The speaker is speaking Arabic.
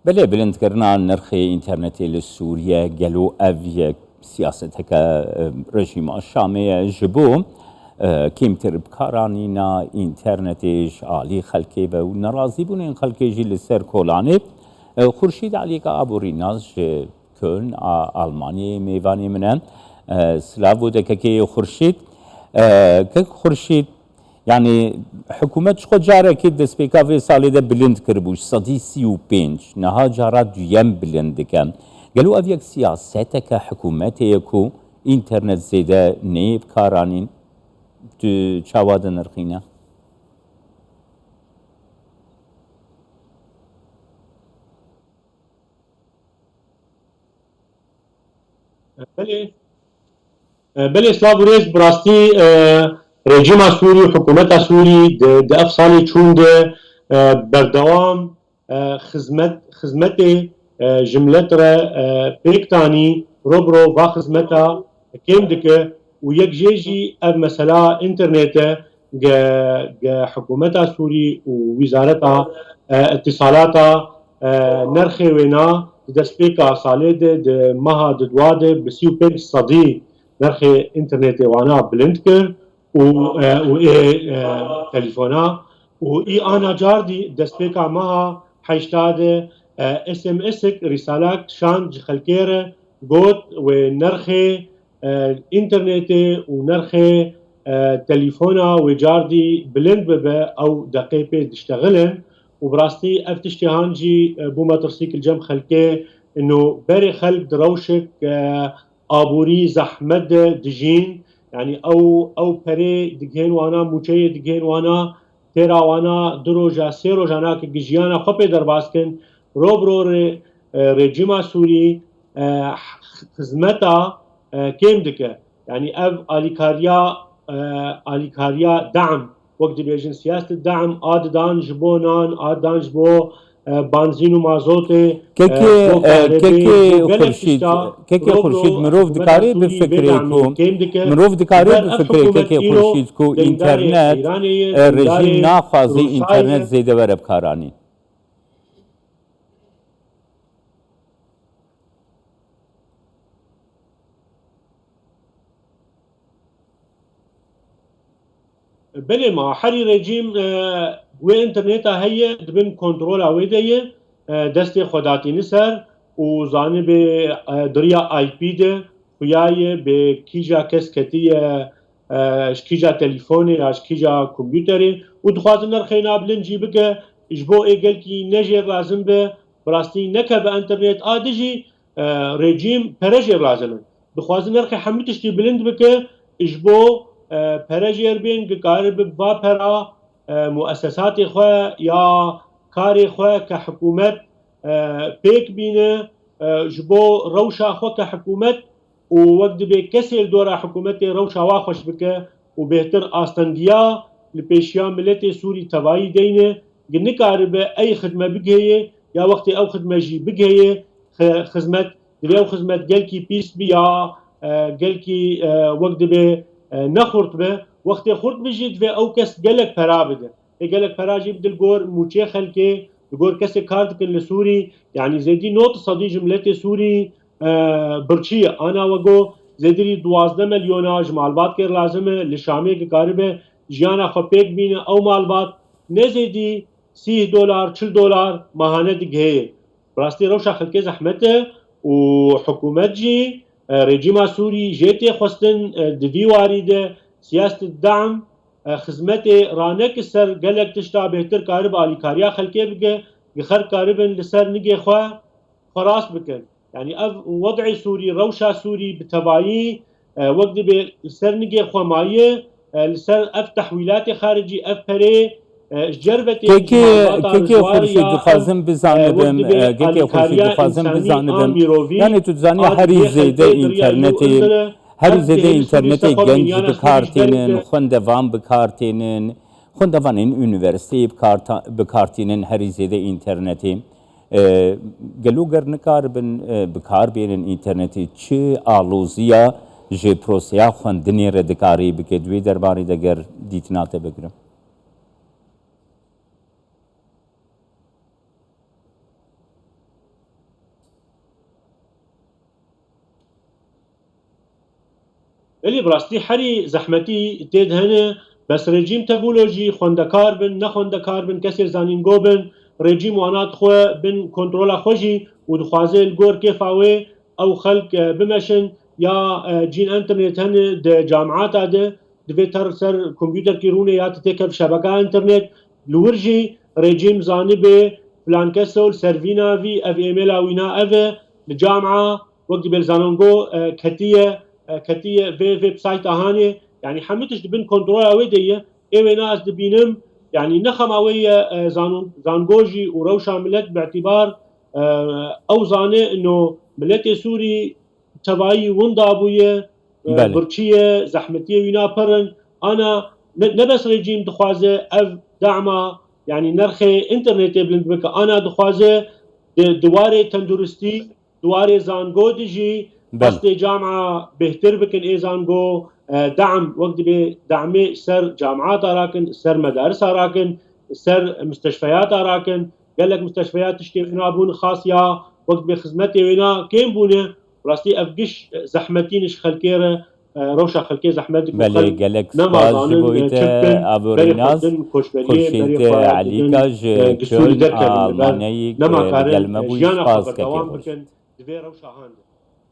بله بلندکردنا نرخی ئینتەرنێتی لە سووریە گەلو ئەڤ یەک سیاسەتەکە ڕژیمە شامەیە ji bo kêmtir bikaranîna înternetê ji alî xelkê ve û nerazîbûnên xelkê jî li ser kolanê Xurşîd Elîka Aborînaz ji Köln a Almanyayê mêvanê min e silav bû dekekê Xurşîd Xurşîd yani hikûmet ji xwe carekê destpêka vê salê de bilind kiribû ji sedî sî û pênc niha cara duyem bilind dike gelo ev yek siyaseteke hikûmetê ye ku înternet zêde neyê bikaranîn tu çawa de nirxîne بله سلاو ریز براستی رژیم سوری و حکومت سوری ده اف سالی چون ده بردوام خدمت جملت را پیکتانی روبرو و خدمتا کم دکه و یک جیجی اف مثلا انترنت حکومت سوری و وزارت اتصالات نرخی وینا دستپیکا سالی ده ماه دواده بسیو پنج صدی نرخ انترنت وانا بلند کرد و تلفونا و ای آنا جار دی دستپیکا ماها حیشتاد SMS رسالات شان خلکیر گوت و نرخ انترنت و نرخ تلفونا و جار دی بلند ببه او دقیقه تشتغلن و براستی افتشتهان جی بوما ترسيك الجم خلکه انه بري خلق دروشك آبوری زحمت دجین یعنی او پره دگهن وانا موچه دگهن وانا تیرا وانا دو روزا سه روزانا که گجیانا خوبه در باز کن روبرو رژیم سوری خدمتا کم دکه یعنی او آلیکاریا دعم وقت بیجن سیاست دعم آد دان جبو نان آد دان جبو بنزین و مازوت ککی خورشید مروف دکاری به فکری کو مروف دکاری به فکری ککی خورشید کو اینترنت رژیم ناخوازی اینترنت زیده وره بکارانی بله ما حری رژیم و انترنت هیه دبن کنترل اویده دست خوداتی نسر و جانب دریا آی پی ده خویای به کیجا کس کتی کیجا تلفونی از کیجا کامپیوتری و دخوازن نرخی نابلن جی بگه اجبو ایگل کی نجر لازم به براستی نکه به انترنت آدجی رژیم پرجر لازم دخوازن نرخی حمیتشتی بلند بگه اجبو پرجر بین که کار به با پرا مؤسسات خواه یا کاری خواه که حکومت پیک بینه جبو روشا خواه که حکومت و وقت به کسی دور حکومت روشا واخوش بکه و بهتر آستندیا لپیشیا ملت سوری تبایی دینه گنه کاری به ای خدمه بگهیه یا وقت او خدمه جی بگهیه خدمت او خدمت گل کی پیس بیا گل کی وقت به نخورد به وقت خورد بجید و او کس گلک پرا بده گلک پرا جیب دل گور موچه خلکه گور کسی کارد کن لسوری یعنی زیدی نوت صدی جملت سوری برچی آنا وگو زیدی 12 میلیون مالبات کر لازمه لشامی که کاربه جیانا خپیک بینه او مالبات نزیدی $30 $40 ماهانه دیگه براستی روشا خلکه زحمته و حکومت جی رژیم سوری جیتی خواستن دوی واریده سیاست دعم خدمت رانک سر گلک تشتا بهتر کارب آلیکاریا خلکه بگه گخر کاربن لسر نگه خواه خراس بکن یعنی اف وضع سوری روشا سوری بتبایی وقت به لسر نگه خواه مایه لسر اف تحویلات خارجی اف پره جربت ککی خورشید دخوازم بزانبم ککی خورشید دخوازم بزانبم یعنی تو زانی هری زیده اینترنتی هر زده اینترنتی گنج بکارتینن خوندوان بکارتینن خوندوانین üniversiteyi بکارتینن هر زده اینترنتی گلوگر نکاربن بکاربینن اینترنتی چه آلوزیا جه پروسیا خوندنی ردکاری بکدوی درباری دگر دیتناته بگرم اللي براستي حري زحمتي تيد هنا بس رجيم تكنولوجي خوندكار بن نخوندكار بن كسر زانينجو بن رجيم وانات خو بن كنترول خوشي ودخوازي الجور كيف او خلق بمشن يا جين انترنت هن د جامعات هذا دفيتر سر كمبيوتر كيرونه يا تتكب شبكه انترنت لورجي رجيم زانبه فلان كسول سيرفينا في اف ايميل وينا اف الجامعه وقت بالزانونجو كتيه في سايت اهاني يعني حمتش دبن كنترول اويديه اي ناس دبينم يعني نخم اويه زانجوجي وروشا ملت باعتبار او زانه انه ملت سوري تبعي وندابويه برشيه زحمتيه وينا برن انا نبس رجيم دخوازه اف دعمه يعني نرخي انترنت بلند بك انا دخوازه دواري تندرستي دواري زانجو دجي بس جامعه بهتر بكن اي زانجو دعم وقت بدعمي سر جامعات اراكن سر مدارس اراكن سر مستشفيات اراكن قال لك مستشفيات تشتي هنا بون خاص يا وقت بخدمتي هنا كيم بونه راستي افقش زحمتينش خلكيره روشا خلكي زحمتك بله گلک سپاس جبویت آبوریناز خورشید علیکاج کل آمانهی که گلمه بوی سپاس که